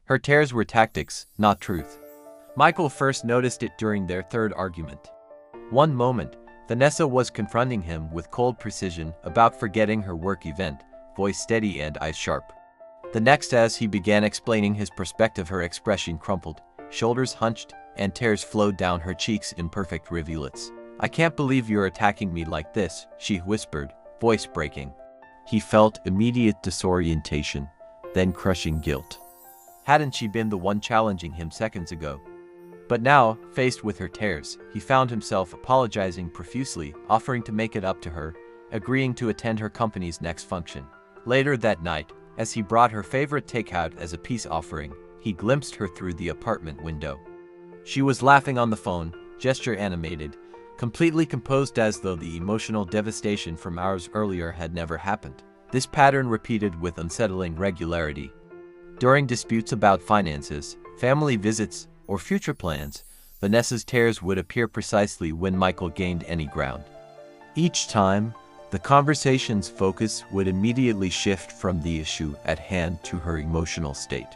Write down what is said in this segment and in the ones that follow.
Her tears were tactics, not truth. Michael first noticed it during their third argument. One moment, Vanessa was confronting him with cold precision about forgetting her work event, voice steady and eyes sharp. The next, as he began explaining his perspective, her expression crumpled, shoulders hunched, and tears flowed down her cheeks in perfect rivulets. "I can't believe you're attacking me like this," she whispered, voice breaking. He felt immediate disorientation, then crushing guilt. Hadn't she been the one challenging him seconds ago? But now, faced with her tears, he found himself apologizing profusely, offering to make it up to her, agreeing to attend her company's next function. Later that night, as he brought her favorite takeout as a peace offering, he glimpsed her through the apartment window. She was laughing on the phone, gesture animated, completely composed, as though the emotional devastation from hours earlier had never happened. This pattern repeated with unsettling regularity. During disputes about finances, family visits, or future plans, Vanessa's tears would appear precisely when Michael gained any ground. Each time, the conversation's focus would immediately shift from the issue at hand to her emotional state.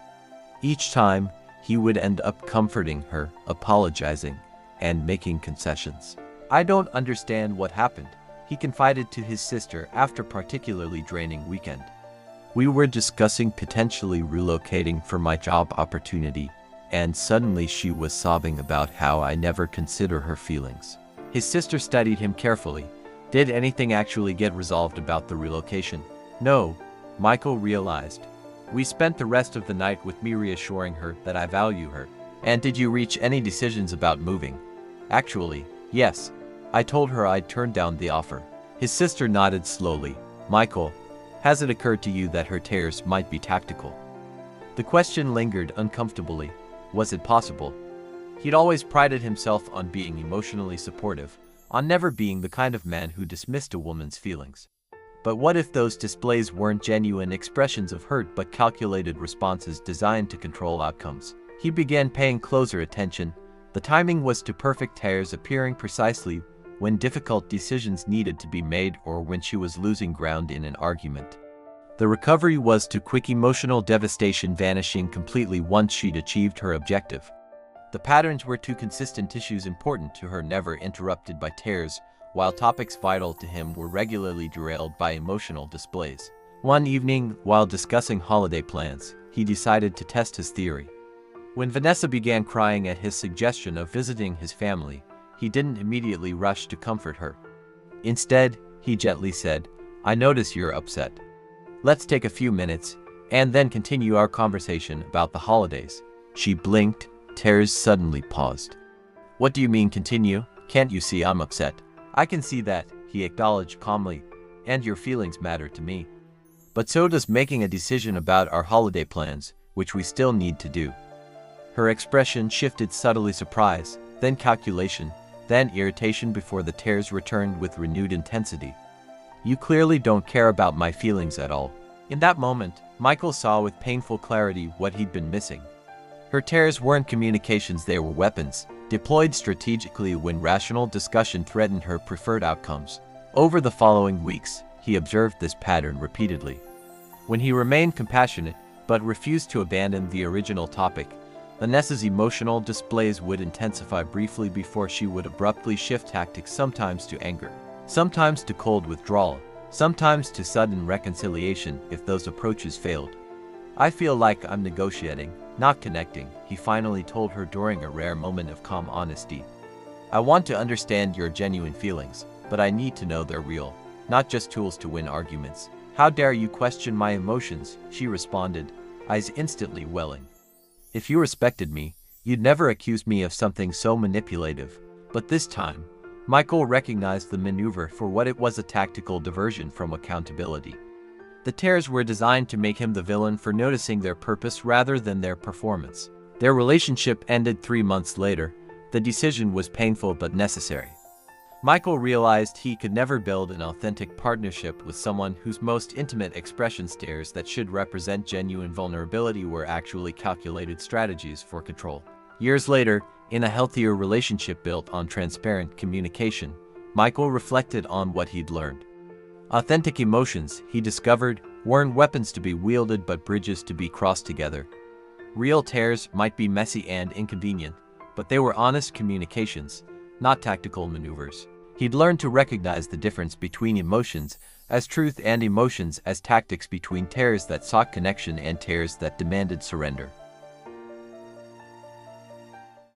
Each time, he would end up comforting her, apologizing, and making concessions. "I don't understand what happened," he confided to his sister after a particularly draining weekend. "We were discussing potentially relocating for my job opportunity, and suddenly she was sobbing about how I never consider her feelings." His sister studied him carefully. Did anything actually get resolved about the relocation? No, Michael realized. "We spent the rest of the night with me reassuring her that I value her." "And did you reach any decisions about moving?" "Actually, yes. I told her I'd turn down the offer." His sister nodded slowly. "Michael, has it occurred to you that her tears might be tactical?" The question lingered uncomfortably. Was it possible? He'd always prided himself on being emotionally supportive, on never being the kind of man who dismissed a woman's feelings. But what if those displays weren't genuine expressions of hurt but calculated responses designed to control outcomes? He began paying closer attention. The timing was too perfect, tears appearing precisely when difficult decisions needed to be made or when she was losing ground in an argument. The recovery was too quick, emotional devastation vanishing completely once she'd achieved her objective. The patterns were too consistent, issues important to her never interrupted by tears, while topics vital to him were regularly derailed by emotional displays. One evening, while discussing holiday plans, he decided to test his theory. When Vanessa began crying at his suggestion of visiting his family, he didn't immediately rush to comfort her. Instead, he gently said, "I notice you're upset. Let's take a few minutes, and then continue our conversation about the holidays." She blinked, tears suddenly paused. "What do you mean continue? Can't you see I'm upset?" "I can see that," he acknowledged calmly, "and your feelings matter to me. But so does making a decision about our holiday plans, which we still need to do." Her expression shifted, subtly surprise, then calculation, then irritation before the tears returned with renewed intensity. "You clearly don't care about my feelings at all." In that moment, Michael saw with painful clarity what he'd been missing. Her tears weren't communications, they were weapons, deployed strategically when rational discussion threatened her preferred outcomes. Over the following weeks, he observed this pattern repeatedly. When he remained compassionate, but refused to abandon the original topic, Vanessa's emotional displays would intensify briefly before she would abruptly shift tactics, sometimes to anger, sometimes to cold withdrawal, sometimes to sudden reconciliation if those approaches failed. "I feel like I'm negotiating, not connecting," he finally told her during a rare moment of calm honesty. "I want to understand your genuine feelings, but I need to know they're real, not just tools to win arguments." "How dare you question my emotions?" she responded, eyes instantly welling. "If you respected me, you'd never accuse me of something so manipulative." But this time, Michael recognized the maneuver for what it was, a tactical diversion from accountability. The tears were designed to make him the villain for noticing their purpose rather than their performance. Their relationship ended 3 months later. The decision was painful but necessary. Michael realized he could never build an authentic partnership with someone whose most intimate expression, tears that should represent genuine vulnerability, were actually calculated strategies for control. Years later, in a healthier relationship built on transparent communication, Michael reflected on what he'd learned. Authentic emotions, he discovered, weren't weapons to be wielded but bridges to be crossed together. Real tears might be messy and inconvenient, but they were honest communications, not tactical maneuvers. He'd learned to recognize the difference between emotions as truth and emotions as tactics, between tears that sought connection and tears that demanded surrender.